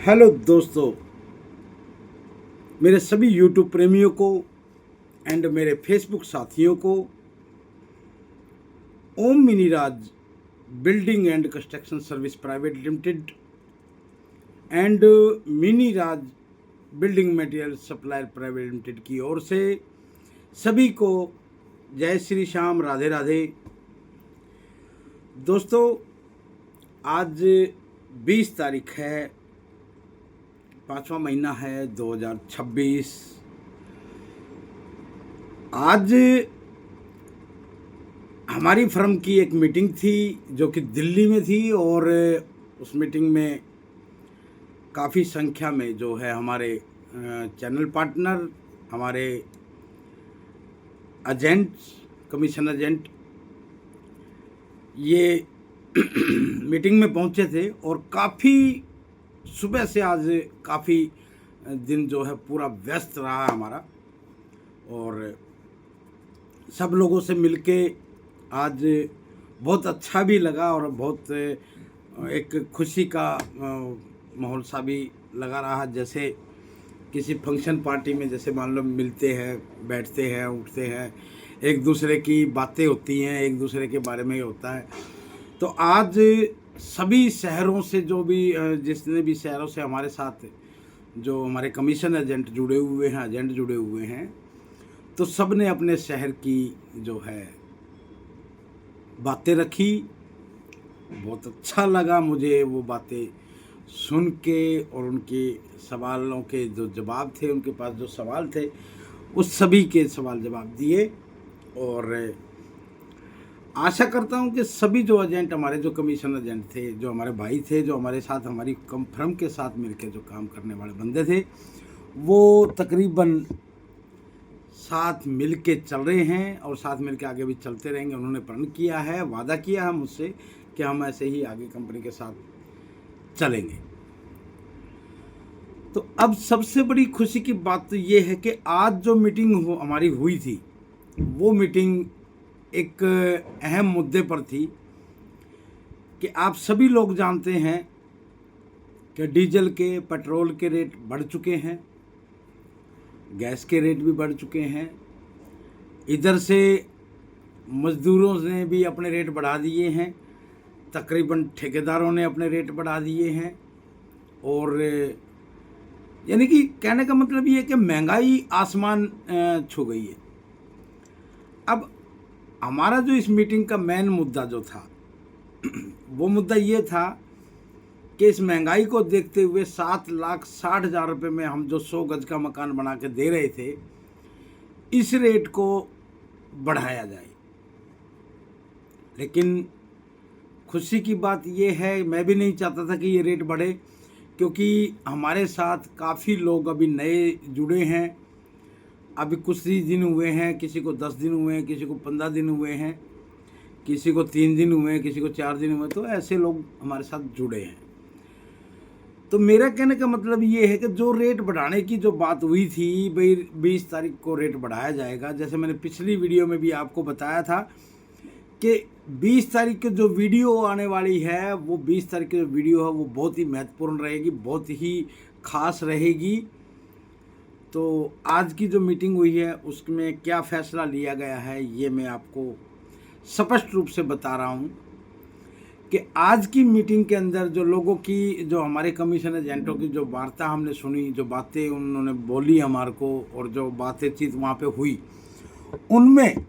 Hello दोस्तों, मेरे सभी यूट्यूब प्रेमियों को एंड मेरे फेसबुक साथियों को Om Miniraj building and construction service private limited and Miniraj building material supplier private limited की ओर से सभी को जय श्री श्याम, राधे राधे। दोस्तों, आज 20 तारीख है, 5वां महीना है 2026। आज हमारी फर्म की एक मीटिंग थी जो कि दिल्ली में थी और उस मीटिंग में काफ़ी संख्या में जो है हमारे चैनल पार्टनर, हमारे एजेंट्स, कमीशन एजेंट ये मीटिंग में पहुंचे थे और काफ़ी सुबह से आज काफ़ी दिन जो है पूरा व्यस्त रहा हमारा और सब लोगों से मिलके आज बहुत अच्छा भी लगा और बहुत एक खुशी का माहौल सा भी लगा रहा। जैसे किसी फंक्शन पार्टी में जैसे मान लो मिलते हैं, बैठते हैं, उठते हैं, एक दूसरे की बातें होती हैं, एक दूसरे के बारे में होता है। तो आज सभी शहरों से जो भी जितने भी शहरों से हमारे साथ जो हमारे कमीशन एजेंट जुड़े हुए हैं, तो सब ने अपने शहर की जो है बातें रखी। बहुत अच्छा लगा मुझे वो बातें सुन के और उनके सवालों के जो जवाब थे, उनके पास जो सवाल थे उस सभी के सवाल जवाब दिए। और आशा करता हूं कि सभी जो एजेंट, हमारे जो कमीशन एजेंट थे, जो हमारे भाई थे, जो हमारे साथ हमारी फर्म के साथ मिलकर जो काम करने वाले बंदे थे, वो तकरीबन साथ मिलके चल रहे हैं और साथ मिलके आगे भी चलते रहेंगे। उन्होंने प्रण किया है, वादा किया है मुझसे कि हम ऐसे ही आगे कंपनी के साथ चलेंगे। तो अब सबसे बड़ी खुशी की बात तो ये है कि आज जो मीटिंग हमारी हुई थी, वो मीटिंग एक अहम मुद्दे पर थी कि आप सभी लोग जानते हैं कि डीजल के, पेट्रोल के रेट बढ़ चुके हैं, गैस के रेट भी बढ़ चुके हैं। इधर से मज़दूरों ने भी अपने रेट बढ़ा दिए हैं, तकरीबन ठेकेदारों ने अपने रेट बढ़ा दिए हैं। और यानी कि कहने का मतलब ये है कि महंगाई आसमान छू गई है। अब हमारा जो इस मीटिंग का मेन मुद्दा जो था वो मुद्दा ये था कि इस महंगाई को देखते हुए 7,60,000 रुपये में हम जो 100 गज का मकान बना के दे रहे थे, इस रेट को बढ़ाया जाए। लेकिन खुशी की बात ये है, मैं भी नहीं चाहता था कि ये रेट बढ़े, क्योंकि हमारे साथ काफ़ी लोग अभी नए जुड़े हैं। अभी कुछ ही दिन हुए हैं, किसी को 10 दिन हुए हैं, किसी को 15 दिन हुए हैं, किसी को 3 दिन हुए हैं, किसी को 4 दिन हुए। तो ऐसे लोग हमारे साथ जुड़े हैं। तो मेरा कहने का मतलब ये है कि जो रेट बढ़ाने की जो बात हुई थी, भाई 20 तारीख को रेट बढ़ाया जाएगा। जैसे मैंने पिछली वीडियो में भी आपको बताया था कि 20 तारीख की जो वीडियो आने वाली है, वो 20 तारीख की जो वीडियो है वो बहुत ही महत्वपूर्ण रहेगी, बहुत ही खास रहेगी। तो आज की जो मीटिंग हुई है उसमें क्या फ़ैसला लिया गया है, ये मैं आपको स्पष्ट रूप से बता रहा हूँ कि आज की मीटिंग के अंदर जो लोगों की, जो हमारे कमीशन एजेंटों की जो वार्ता हमने सुनी, जो बातें उन्होंने बोली हमारे को और जो बातचीत वहाँ पे हुई, उनमें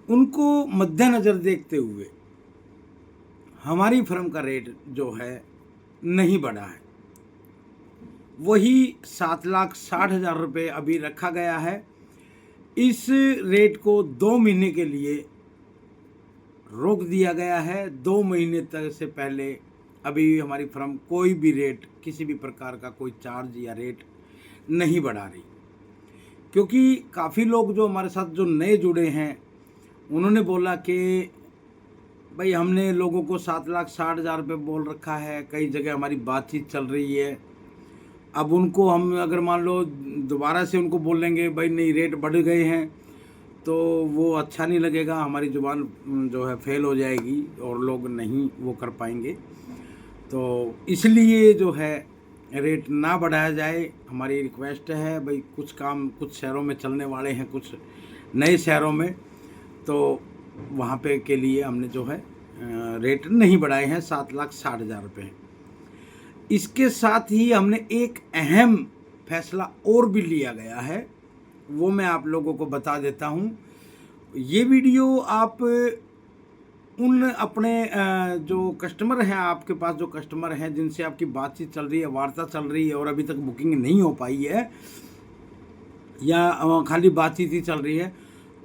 उनको मद्देनज़र देखते हुए हमारी फर्म का रेट जो है नहीं बढ़ा है। वही 7,60,000 रुपये अभी रखा गया है। इस रेट को 2 महीने के लिए रोक दिया गया है। 2 महीने तक से पहले अभी हमारी फर्म कोई भी रेट, किसी भी प्रकार का कोई चार्ज या रेट नहीं बढ़ा रही, क्योंकि काफ़ी लोग जो हमारे साथ जो नए जुड़े हैं, उन्होंने बोला कि भाई हमने लोगों को 7,60,000 रुपये बोल रखा है, कई जगह हमारी बातचीत चल रही है। अब उनको हम अगर मान लो दोबारा से उनको बोलेंगे भाई नहीं रेट बढ़ गए हैं, तो वो अच्छा नहीं लगेगा, हमारी ज़ुबान जो है फेल हो जाएगी और लोग नहीं वो कर पाएंगे। तो इसलिए जो है रेट ना बढ़ाया जाए, हमारी रिक्वेस्ट है भाई। कुछ काम कुछ शहरों में चलने वाले हैं, कुछ नए शहरों में, तो वहाँ पे के लिए हमने जो है रेट नहीं बढ़ाए हैं, 7,60,000 रुपये। इसके साथ ही हमने एक अहम फैसला और भी लिया गया है, वो मैं आप लोगों को बता देता हूँ। ये वीडियो आप उन अपने जो कस्टमर हैं, आपके पास जो कस्टमर हैं जिनसे आपकी बातचीत चल रही है, वार्ता चल रही है और अभी तक बुकिंग नहीं हो पाई है या खाली बातचीत ही चल रही है,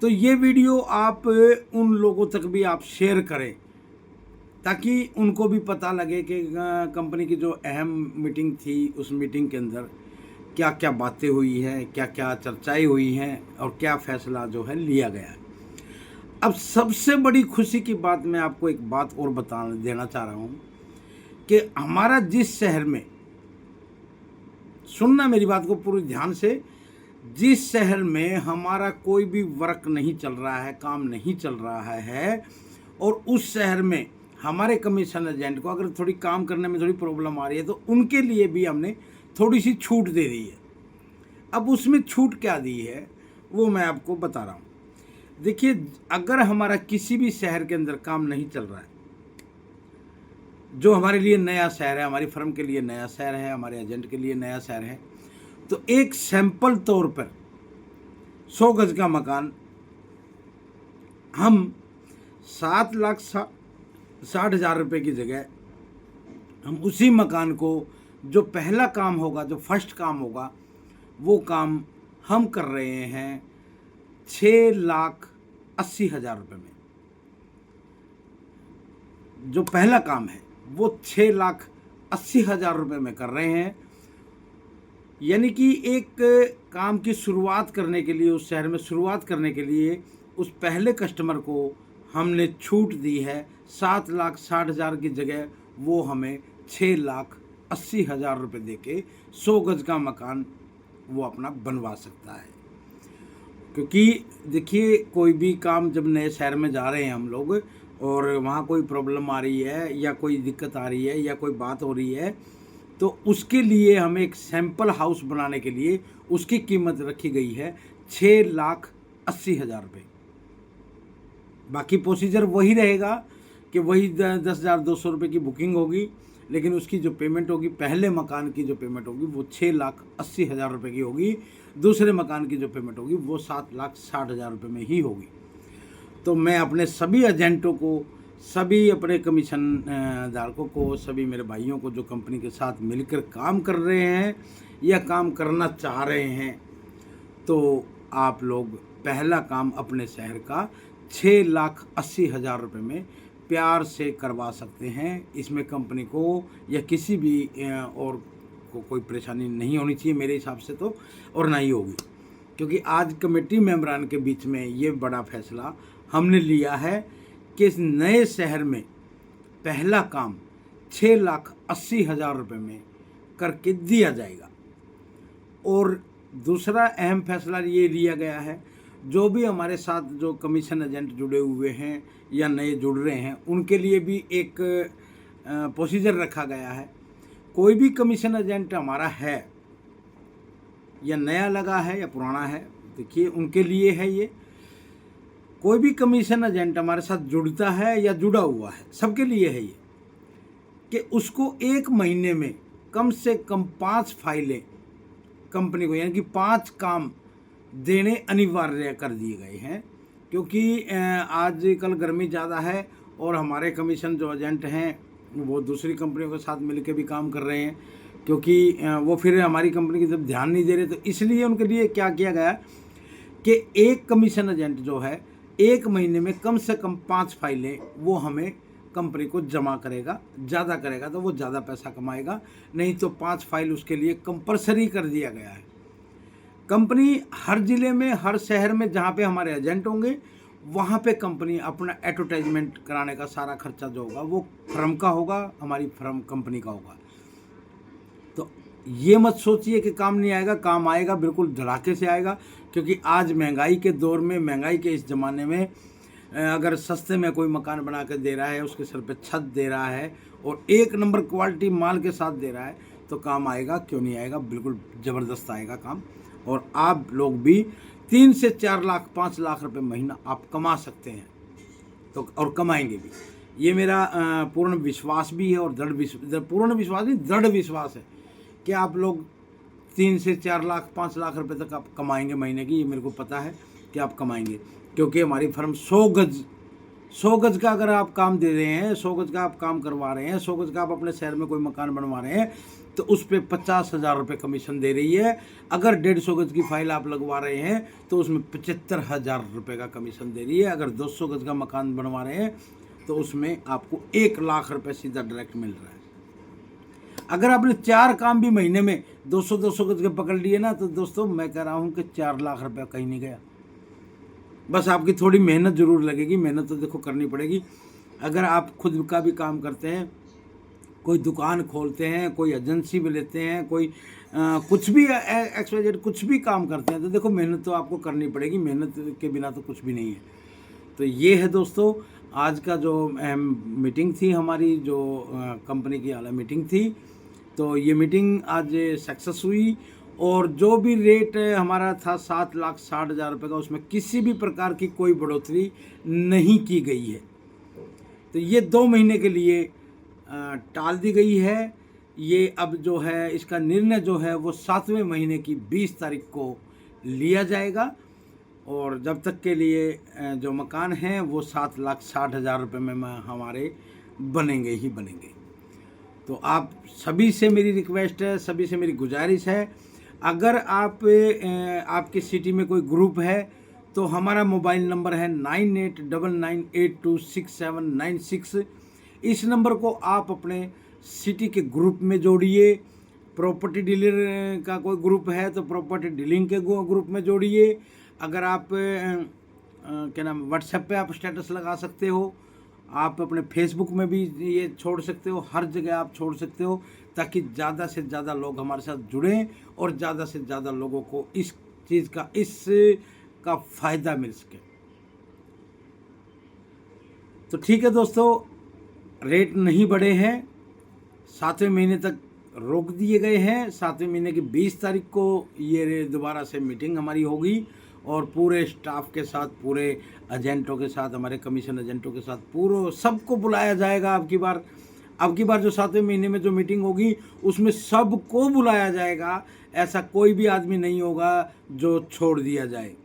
तो ये वीडियो आप उन लोगों तक भी आप शेयर करें, ताकि उनको भी पता लगे कि कंपनी की जो अहम मीटिंग थी, उस मीटिंग के अंदर क्या क्या बातें हुई हैं, क्या क्या चर्चाएं हुई हैं और क्या फैसला जो है लिया गया है। अब सबसे बड़ी खुशी की बात मैं आपको एक बात और बता देना चाह रहा हूँ कि हमारा जिस शहर में, सुनना मेरी बात को पूरी ध्यान से, जिस शहर में हमारा कोई भी वर्क नहीं चल रहा है, काम नहीं चल रहा है, और उस शहर में हमारे कमीशन एजेंट को अगर थोड़ी काम करने में थोड़ी प्रॉब्लम आ रही है, तो उनके लिए भी हमने थोड़ी सी छूट दे दी है। अब उसमें छूट क्या दी है वो मैं आपको बता रहा हूँ। देखिए, अगर हमारा किसी भी शहर के अंदर काम नहीं चल रहा है, जो हमारे लिए नया शहर है, हमारी फर्म के लिए नया शहर है, हमारे एजेंट के लिए नया शहर है, तो एक सैंपल तौर पर 100 गज का मकान हम 7,60,000 रुपये की जगह हम उसी मकान को, जो पहला काम होगा, जो फर्स्ट काम होगा, वो काम हम कर रहे हैं 6,80,000 रुपये में। जो पहला काम है वो 6,80,000 रुपये में कर रहे हैं। यानी कि एक काम की शुरुआत करने के लिए, उस शहर में शुरुआत करने के लिए, उस पहले कस्टमर को हमने छूट दी है 7,60,000 की जगह वो हमें 6,80,000 रुपये दे के 100 गज का मकान वो अपना बनवा सकता है। क्योंकि देखिए, कोई भी काम जब नए शहर में जा रहे हैं हम लोग और वहाँ कोई प्रॉब्लम आ रही है या कोई दिक्कत आ रही है या कोई बात हो रही है, तो उसके लिए हमें एक सैंपल हाउस बनाने के लिए उसकी कीमत रखी गई है 6,80,000 रुपये। बाकी प्रोसीजर वही रहेगा कि वही 10,200 रुपये की बुकिंग होगी, लेकिन उसकी जो पेमेंट होगी, पहले मकान की जो पेमेंट होगी वो 6,80,000 रुपये की होगी, दूसरे मकान की जो पेमेंट होगी वो 7,60,000 रुपये में ही होगी। तो मैं अपने सभी एजेंटों को, सभी अपने कमीशन धारकों को, सभी मेरे भाइयों को जो कंपनी के साथ मिलकर काम कर रहे हैं या काम करना चाह रहे हैं, तो आप लोग पहला काम अपने शहर का 6,80,000 रुपये में प्यार से करवा सकते हैं। इसमें कंपनी को या किसी भी और को कोई परेशानी नहीं होनी चाहिए मेरे हिसाब से तो, और ना ही होगी, क्योंकि आज कमेटी मेंबरान के बीच में ये बड़ा फैसला हमने लिया है कि इस नए शहर में पहला काम 6,80,000 रुपये में करके दिया जाएगा। और दूसरा अहम फैसला ये लिया गया है, जो भी हमारे साथ जो कमीशन एजेंट जुड़े हुए हैं या नए जुड़ रहे हैं, उनके लिए भी एक प्रोसीजर रखा गया है। कोई भी कमीशन एजेंट हमारा है या नया लगा है या पुराना है, देखिए उनके लिए है ये। कोई भी कमीशन एजेंट हमारे साथ जुड़ता है या जुड़ा हुआ है, सबके लिए है ये कि उसको 1 महीने में कम से कम 5 फाइलें कंपनी को, यानी कि 5 काम देने अनिवार्य कर दिए गए हैं। क्योंकि आजकल गर्मी ज़्यादा है और हमारे कमीशन जो एजेंट हैं वो दूसरी कंपनियों के साथ मिलकर भी काम कर रहे हैं, क्योंकि वो फिर हमारी कंपनी की तरफ ध्यान नहीं दे रहे। तो इसलिए उनके लिए क्या किया गया कि एक कमीशन एजेंट जो है 1 महीने में कम से कम 5 फाइलें वो हमें कंपनी को जमा करेगा। ज़्यादा करेगा तो वो ज़्यादा पैसा कमाएगा, नहीं तो 5 फाइल उसके लिए कंपलसरी कर दिया गया है। कंपनी हर ज़िले में, हर शहर में जहाँ पे हमारे एजेंट होंगे, वहाँ पे कंपनी अपना एडवर्टाइजमेंट कराने का सारा खर्चा जो होगा वो फर्म का होगा, हमारी फर्म कंपनी का होगा। तो ये मत सोचिए कि काम नहीं आएगा, काम आएगा, बिल्कुल धड़ाके से आएगा। क्योंकि आज महंगाई के दौर में, महंगाई के इस ज़माने में अगर सस्ते में कोई मकान बना के दे रहा है, उसके सर पे छत दे रहा है और एक नंबर क्वालिटी माल के साथ दे रहा है, तो काम आएगा, क्यों नहीं आएगा, बिल्कुल ज़बरदस्त आएगा काम। और आप लोग भी 3 से 4 लाख 5 लाख रुपए महीना आप कमा सकते हैं, तो और कमाएंगे भी। ये मेरा पूर्ण विश्वास भी है और पूर्ण विश्वास नहीं, दृढ़ विश्वास है कि आप लोग 3 से 4 लाख 5 लाख रुपए तक आप कमाएंगे महीने की। ये मेरे को पता है कि आप कमाएंगे, क्योंकि हमारी फर्म 100 गज का अगर आप काम दे रहे हैं, 100 गज का आप काम करवा रहे हैं, 100 गज का आप अपने शहर में कोई मकान बनवा रहे हैं, तो उस पर 50,000 रुपये कमीशन दे रही है। अगर 150 गज की फाइल आप लगवा रहे हैं तो उसमें 75,000 रुपये का कमीशन दे रही है। अगर 200 गज का मकान बनवा रहे हैं तो उसमें आपको 1 लाख रुपये सीधा डायरेक्ट मिल रहा है। अगर आपने 4 काम भी महीने में 200 गज के पकड़ लिए ना, तो दोस्तों मैं कह रहा हूँ कि 4 लाख रुपया कहीं नहीं गया। बस आपकी थोड़ी मेहनत ज़रूर लगेगी, मेहनत तो देखो करनी पड़ेगी। अगर आप खुद का भी काम करते हैं, कोई दुकान खोलते हैं, कोई एजेंसी में लेते हैं, कोई कुछ भी XYZ कुछ भी काम करते हैं, तो देखो मेहनत तो आपको करनी पड़ेगी, मेहनत के बिना तो कुछ भी नहीं है। तो ये है दोस्तों आज का जो मीटिंग थी हमारी, जो कंपनी की आला मीटिंग थी। तो ये मीटिंग आज सक्सेस हुई और जो भी रेट हमारा था 7,60,000 रुपये का, उसमें किसी भी प्रकार की कोई बढ़ोतरी नहीं की गई है। तो ये 2 महीने के लिए टाल दी गई है। ये अब जो है इसका निर्णय जो है वो 7वें महीने की 20 तारीख को लिया जाएगा और जब तक के लिए जो मकान हैं वो 7,60,000 रुपये में हमारे बनेंगे ही बनेंगे। तो आप सभी से मेरी रिक्वेस्ट है, सभी से मेरी गुजारिश है, अगर आपकी सिटी में कोई ग्रुप है तो हमारा मोबाइल नंबर है 9899826796। इस नंबर को आप अपने सिटी के ग्रुप में जोड़िए। प्रॉपर्टी डीलर का कोई ग्रुप है तो प्रॉपर्टी डीलिंग के ग्रुप में जोड़िए। अगर आप क्या नाम व्हाट्सएप पे आप स्टेटस लगा सकते हो, आप अपने फेसबुक में भी ये छोड़ सकते हो, हर जगह आप छोड़ सकते हो, ताकि ज़्यादा से ज़्यादा लोग हमारे साथ जुड़ें और ज़्यादा से ज़्यादा लोगों को इस चीज़ का फ़ायदा मिल सके। तो ठीक है दोस्तों, रेट नहीं बढ़े हैं, 7वें महीने तक रोक दिए गए हैं। 7वें महीने की 20 तारीख को ये दोबारा से मीटिंग हमारी होगी और पूरे स्टाफ के साथ, पूरे एजेंटों के साथ, हमारे कमीशन एजेंटों के साथ पूरा सबको बुलाया जाएगा। अब की बार जो 7वें महीने में जो मीटिंग होगी उसमें सबको बुलाया जाएगा। ऐसा कोई भी आदमी नहीं होगा जो छोड़ दिया जाए,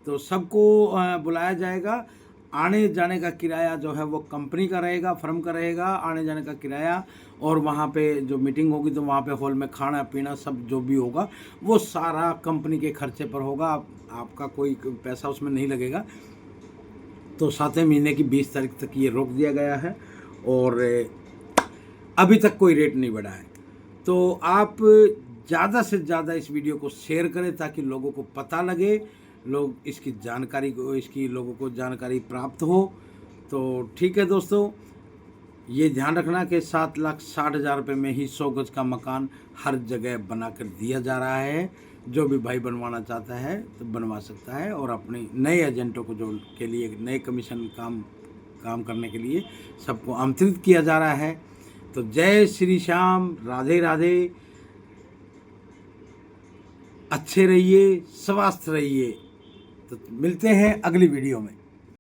तो सबको बुलाया जाएगा। आने जाने का किराया जो है वो कंपनी का रहेगा, फर्म का रहेगा, आने जाने का किराया। और वहाँ पे जो मीटिंग होगी तो वहाँ पे हॉल में खाना पीना सब जो भी होगा वो सारा कंपनी के खर्चे पर होगा, आपका कोई पैसा उसमें नहीं लगेगा। तो 7वें महीने की 20 तारीख तक ये रोक दिया गया है और अभी तक कोई रेट नहीं बढ़ा है। तो आप ज़्यादा से ज़्यादा इस वीडियो को शेयर करें ताकि लोगों को पता लगे, लोग इसकी लोगों को जानकारी प्राप्त हो। तो ठीक है दोस्तों, ये ध्यान रखना कि 7,60,000 रुपये में ही 100 गज का मकान हर जगह बनाकर दिया जा रहा है। जो भी भाई बनवाना चाहता है तो बनवा सकता है और अपने नए एजेंटों को जो के लिए नए कमीशन काम करने के लिए सबको आमंत्रित किया जा रहा है। तो जय श्री श्याम, राधे राधे, अच्छे रहिए, स्वस्थ रहिए। तो मिलते हैं अगली वीडियो में।